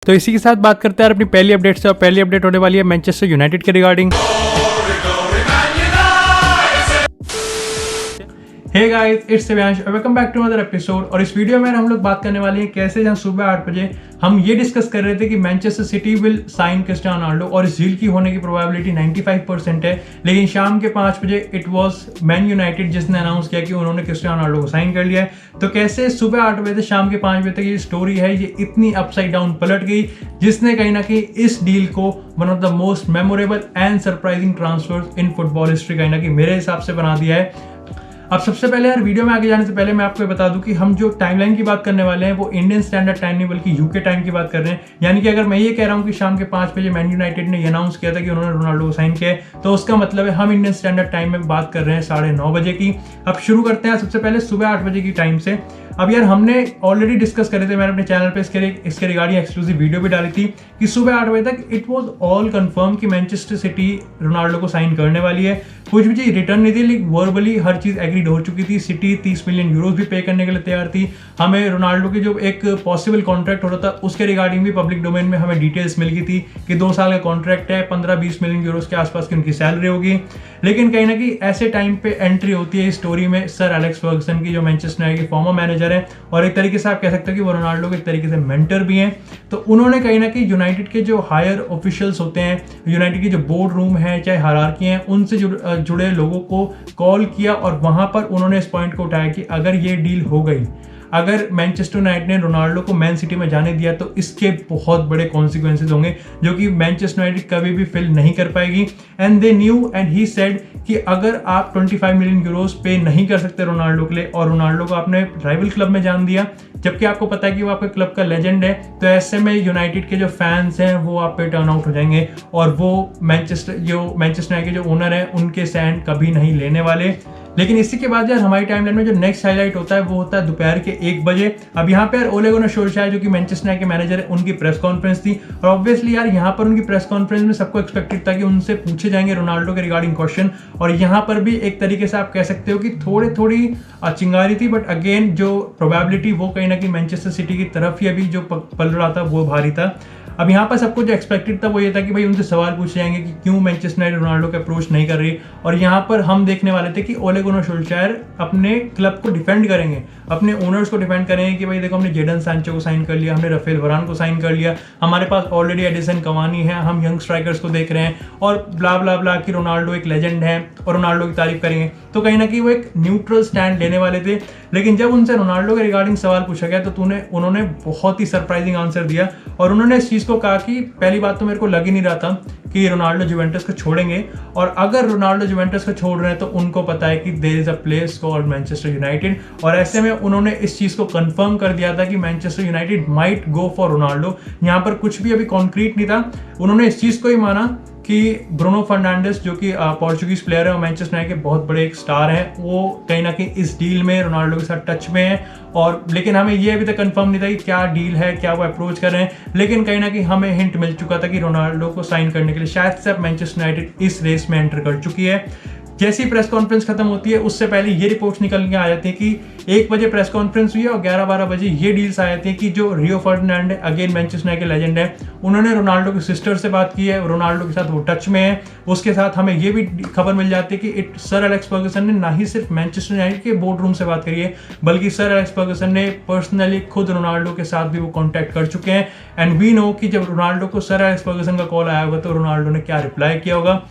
तो इसी के साथ बात करते हैं अपनी पहली अपडेट से, और पहली अपडेट होने वाली है मैनचेस्टर यूनाइटेड के regarding. Hey guys, it's Shivansh, welcome back to another episode. और इस वीडियो में हम लोग बात करने वाले हैं कैसे जहां सुबह 8 बजे हम ये डिस्कस कर रहे थे कि Manchester City will sign Cristiano Ronaldo और इस डील की होने की प्रोबेबिलिटी 95% है, लेकिन शाम के 5 बजे इट वाज मैन यूनाइटेड जिसने अनाउंस किया कि उन्होंने क्रिस्टियानो रोनाल्डो को साइन कर लिया है। तो कैसे सुबह 8 बजे से शाम के 5 बजे तक ये स्टोरी है, ये इतनी अपसाइड डाउन पलट गई, जिसने कहीं ना कहीं इस डील को one of the most memorable and surprising transfers in football history कहीं ना कहीं मेरे हिसाब से बना दिया है। अब सबसे पहले यार, वीडियो में आगे जाने से पहले मैं आपको बता दूं कि हम जो टाइमलाइन की बात करने वाले हैं वो इंडियन स्टैंडर्ड टाइम नहीं बल्कि यूके टाइम की बात कर रहे हैं। यानी कि अगर मैं ये कह रहा हूं कि शाम के 5 बजे मैन यूनाइटेड ने अनाउंस किया था कि उन्होंने रोनाल्डो को साइन किया है, तो उसका मतलब है हम इंडियन स्टैंडर्ड टाइम में बात कर रहे हैं 9:30 बजे की। अब शुरू करते हैं सबसे पहले सुबह 8 बजे की टाइम से। अब यार, हमने ऑलरेडी डिस्कस करे थे, मैंने अपने चैनल पे इसके रिगार्डिंग एक्सक्लूसिव वीडियो भी डाली थी कि सुबह 8 बजे तक इट वाज ऑल कंफर्म कि मैनचेस्टर सिटी रोनाल्डो को साइन करने वाली है। कुछ भी चीज रिटर्न नहीं थी, लेकिन वर्बली हर चीज एग्रीड हो चुकी थी। सिटी 30 मिलियन यूरोज भी पे करने के लिए तैयार थी। हमें रोनाल्डो की जो एक पॉसिबल कॉन्ट्रैक्ट हो रहा था उसके रिगार्डिंग भी पब्लिक डोमेन में हमें डिटेल्स मिल गई थी कि 2 साल का कॉन्ट्रैक्ट है, 15-20 मिलियन यूरोज के आसपास की उनकी सैलरी होगी। लेकिन कहीं ना कहीं ऐसे टाइम पे एंट्री होती है इस स्टोरी में सर एलेक्स फर्गसन की, जो मैनचेस्टर यूनाइटेड के फॉर्मर मैनेजर है और एक तरीके से आप कह सकते हो कि वो रोनाल्डो के एक तरीके से मेंटर भी हैं। तो उन्होंने कहीं ना कहीं यूनाइटेड के जो हायर ऑफिशियल्स होते हैं, यूनाइटेड की जो बोर्ड रूम है चाहे हायरार्की है, उनसे जुड़े लोगों को कॉल किया और वहां पर उन्होंने इस पॉइंट को उठाया कि अगर ये डील हो गई, अगर मैनचेस्टर यूनाइटेड ने रोनाल्डो को मैन सिटी में जाने दिया तो इसके बहुत बड़े कॉन्सिक्वेंसेस होंगे जो कि मैनचेस्टर यूनाइटेड कभी भी फिल नहीं कर पाएगी। And they knew and he said कि अगर आप 25 मिलियन यूरोस पे नहीं कर सकते रोनाल्डो के लिए और रोनाल्डो को आपने राइवल क्लब में जान दिया, जबकि आपको पता है कि वो आपके क्लब का लेजेंड है, तो ऐसे में यूनाइटेड के जो फैंस हैं वो आप पे टर्न आउट हो जाएंगे और वो मैनचेस्टर यूनाइटेड के जो ओनर है उनके स्टैंड कभी नहीं लेने वाले। लेकिन इसी के बाद यार हमारी टाइमलाइन में जो नेक्स्ट हाईलाइट होता है वो होता है दोपहर के 1 बजे। अब यहाँ पे यार ओले गुनार सोल्शायर जो कि मैनचेस्टर यूनाइटेड के मैनेजर है, उनकी प्रेस कॉन्फ्रेंस थी और ऑब्वियसली यार यहाँ पर उनकी प्रेस कॉन्फ्रेंस में सबको एक्सपेक्टेड था कि उनसे पूछे जाएंगे रोनाल्डो के रिगार्डिंग क्वेश्चन। और यहाँ पर भी एक तरीके से आप कह सकते हो कि थोड़ी चिंगारी थी, बट अगेन जो प्रोबेबिलिटी वो कहीं ना कहीं मैनचेस्टर सिटी की तरफ ही अभी जो पल रहा था वो भारी था। अब यहाँ पर सबको जो एक्सपेक्टेड था वो ये था कि भाई उनसे सवाल पूछे जाएंगे कि क्यों मैनचेस्टर यूनाइटेड रोनाल्डो को अप्रोच नहीं कर रही, और यहाँ पर हम देखने वाले थे कि ओले गुनार सोल्शायर अपने क्लब को डिफेंड करेंगे, अपने ओनर्स को डिफेंड करेंगे कि भाई देखो हमने जेडन सांचो को साइन कर लिया, हमने राफेल वरान को साइन कर लिया, हमारे पास ऑलरेडी एडिसन कवानी है, हम यंग स्ट्राइकर्स को देख रहे हैं और ब्ला ब्ला ब्ला कि रोनाल्डो एक लेजेंड है और रोनाल्डो की तारीफ करेंगे। तो कहीं ना कहीं वो एक न्यूट्रल स्टैंड लेने वाले थे। लेकिन जब उनसे रोनाल्डो के रिगार्डिंग सवाल पूछा गया तो उन्होंने बहुत ही सरप्राइजिंग आंसर दिया और उन्होंने इस चीज को कहा कि पहली बात तो मेरे को लग ही नहीं रहा था कि रोनाल्डो जुवेंटस को छोड़ेंगे, और अगर रोनाल्डो जुवेंटस को छोड़ रहे हैं तो उनको पता है कि there is a place called Manchester United. और ऐसे में उन्होंने इस चीज को कंफर्म कर दिया था कि Manchester United might go for Ronaldo. यहाँ पर कुछ भी अभी कॉन्क्रीट नहीं था, उन्होंने इस चीज को ही माना कि ब्रूनो फर्नांडिस जो कि पोर्चुगीज प्लेयर है और मैनचेस्टर यूनाइटेड के बहुत बड़े एक स्टार हैं, वो कहीं ना कहीं इस डील में रोनाल्डो के साथ टच में है। और लेकिन हमें ये अभी तक कंफर्म नहीं था कि क्या डील है, क्या वो अप्रोच कर रहे हैं, लेकिन कहीं ना कहीं हमें हिंट मिल चुका था कि रोनाल्डो को साइन करने के लिए शायद से अब मैनचेस्टर यूनाइटेड इस रेस में एंटर कर चुकी है। जैसी प्रेस कॉन्फ्रेंस खत्म होती है उससे पहले ये रिपोर्ट्स निकल के आ जाती है कि 1 बजे प्रेस कॉन्फ्रेंस हुई है और 11-12 बजे ये डील्स आ जाती है कि जो रियो फर्डिनांड अगेन मैनचेस्टर यूनाइटेड के लेजेंड है, उन्होंने रोनाल्डो की सिस्टर से बात की है, रोनाल्डो के साथ वो टच में है। उसके साथ हमें ये भी खबर मिल जाती है कि सर एलेक्स फर्गसन ने ना ही सिर्फ मैनचेस्टर यूनाइटेड के बोर्ड रूम से बात करी है, बल्कि सर एलेक्स फर्गसन ने पर्सनली खुद रोनाल्डो के साथ भी वो कॉन्टैक्ट कर चुके हैं। एंड वी नो कि जब रोनाल्डो को सर एलेक्स फर्गसन का कॉल आया होगा तो रोनाल्डो ने क्या रिप्लाई किया होगा।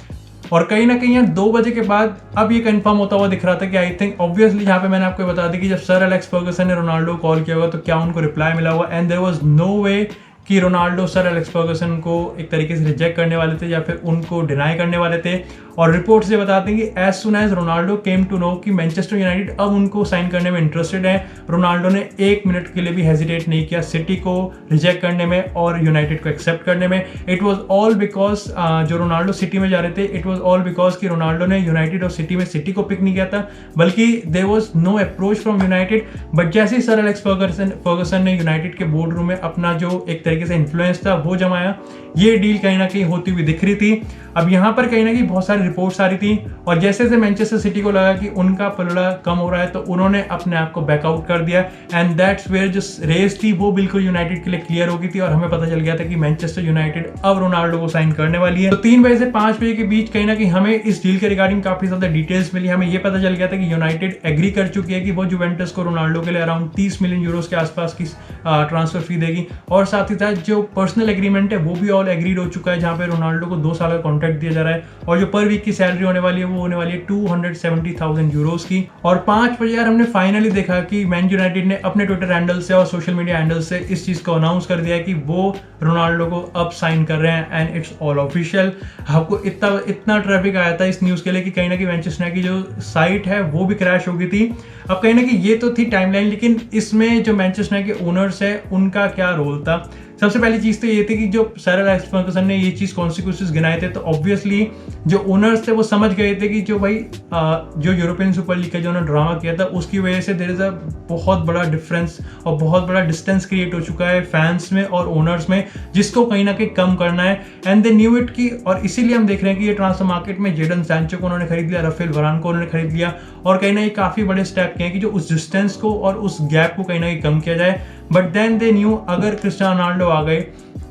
और कहीं ना कहीं 2 बजे के बाद अब ये कंफर्म होता हुआ दिख रहा था कि आई थिंक ऑब्वियसली यहाँ पे मैंने आपको बता दी कि जब सर एलेक्स फर्गसन ने रोनाल्डो को कॉल किया होगा तो क्या उनको रिप्लाई मिला होगा। एंड देयर वाज नो वे कि रोनाल्डो सर एलेक्स फर्गसन को एक तरीके से रिजेक्ट करने वाले थे या फिर उनको डिनाई करने वाले थे। और रिपोर्ट से बताते हैं कि as soon as Ronaldo came to know कि मैनचेस्टर यूनाइटेड अब उनको साइन करने में इंटरेस्टेड है, रोनाल्डो ने 1 मिनट के लिए भी हेजिटेट नहीं किया सिटी को रिजेक्ट करने में और यूनाइटेड को एक्सेप्ट करने में। इट वॉज ऑल बिकॉज जो रोनाल्डो सिटी में जा रहे थे, इट वॉज ऑल बिकॉज कि रोनाल्डो ने यूनाइटेड और सिटी में सिटी को पिक नहीं किया था, बल्कि there was no approach from United. But जैसे ही सर एलेक्स फर्गसन ने यूनाइटेड के बोर्ड रूम में अपना जो एक तरीके तरीके से इन्फ्लुएंस था वो जमाया, ये डील कहीं ना कहीं होती हुई दिख रही थी। अब यहाँ पर कहीं ना कहीं बहुत सारी रिपोर्ट्स आ रही थी और जैसे जैसे मैनचेस्टर सिटी को लगा कि उनका पलड़ा कम हो रहा है तो उन्होंने अपने आप को बैकआउट कर दिया एंड दैट्स वेयर जो रेस थी वो बिल्कुल यूनाइटेड के लिए क्लियर हो गई थी और हमें पता चल गया था कि मैनचेस्टर यूनाइटेड अब रोनाल्डो को साइन करने वाली है। तो 3 बजे से 5 बजे के बीच कहीं ना कहीं हमें इस डील के रिगार्डिंग काफी ज्यादा डिटेल्स मिली। हमें ये पता चल गया था कि यूनाइटेड एग्री कर चुकी है कि वो जुवेंटस को रोनाल्डो के लिए अराउंड 30 मिलियन यूरोस के आसपास की ट्रांसफर फी देगी और साथ ही साथ जो पर्सनल एग्रीमेंट है वो भी ऑल एग्रीड हो चुका है, जहां पे रोनाल्डो को 2 साल का कॉन्ट्रैक्ट दिया जा रहा है और जो पर वीक की सैलरी होने वाली है वो होने वाली है 270,000 यूरोस की। और 5 बजे यार हमने फाइनली देखा कि मैन यूनाइटेड ने अपने ट्विटर हैंडल से और सोशल मीडिया हैंडल से इस चीज को अनाउंस कर दिया कि वो रोनाल्डो को अब साइन कर रहे हैं एंड इट्स ऑल ऑफिशियल। आपको इतना ट्रैफिक आया था इस न्यूज के लिए कि कहीं ना कहीं मैनचेस्टर की जो साइट है वो भी क्रैश हो गई थी। अब कहीं ना कहीं ये तो थी टाइमलाइन, लेकिन इसमें जो मैनचेस्टर के ओनर्स है उनका क्या रोल था। सबसे पहली चीज तो ये थी कि जो सर अलेक्स फर्गसन ने ये चीज कॉन्सिक्वेंसेस गिनाए थे तो ऑब्वियसली जो ओनर्स थे वो समझ गए थे कि जो भाई जो यूरोपियन सुपर लीग का जो उन्होंने ड्रामा किया था उसकी वजह से देयर इज अ बहुत बड़ा डिफरेंस और बहुत बड़ा डिस्टेंस क्रिएट हो चुका है फैंस में और ओनर्स में, जिसको कहीं ना कहीं कम करना है एंड दे न्यू इट की। और इसीलिए हम देख रहे हैं कि ये ट्रांसफर मार्केट में जेडन सैंचो को उन्होंने खरीद लिया, राफेल वरान को उन्होंने खरीद लिया और कहीं ना कहीं काफी बड़े स्टेप किए हैं कि जो उस डिस्टेंस को और उस गैप को कहीं ना कहीं कम किया जाए। बट देन दे न्यू अगर क्रिस्टियानो रोनाल्डो आ गए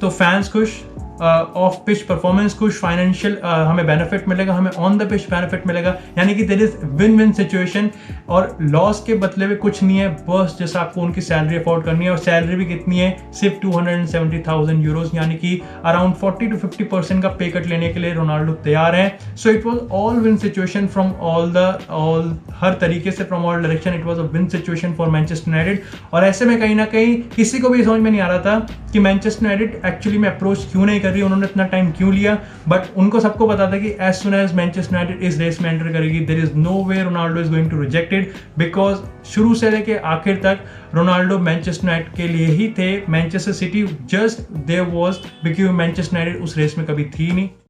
तो फैंस खुश, ऑफ पिच परफॉर्मेंस खुश, फाइनेंशियल हमें बेनिफिट मिलेगा, हमें ऑन द पिच बेनिफिट मिलेगा, यानी कि there is win win situation और लॉस के बदले में कुछ नहीं है, बस जैसा आपको उनकी सैलरी अफोर्ड करनी है और सैलरी भी कितनी है सिर्फ 270,000 यूरोस, यानी कि अराउंड 40 to 50% का पे कट लेने के लिए रोनाल्डो तैयार है। So it was all win situation from all हर तरीके से, from all direction it was a win situation for Manchester United. और ऐसे में कहीं ना कहीं किसी को भी समझ में नहीं आ रहा था कि मैनचेस्टर यूनाइटेड एक्चुअली में अप्रोच क्यों नहीं कर रही, उन्होंने इतना टाइम क्यों लिया। बट उनको सबको पता था कि as soon as Manchester United इस रेस में एंटर करेगी there is no way Ronaldo is going to reject it, because शुरू से लेके आखिर तक रोनाल्डो मैनचेस्टर यूनाइटेड के लिए ही थे। Manchester City just there was because Manchester United उस रेस में कभी थी नहीं।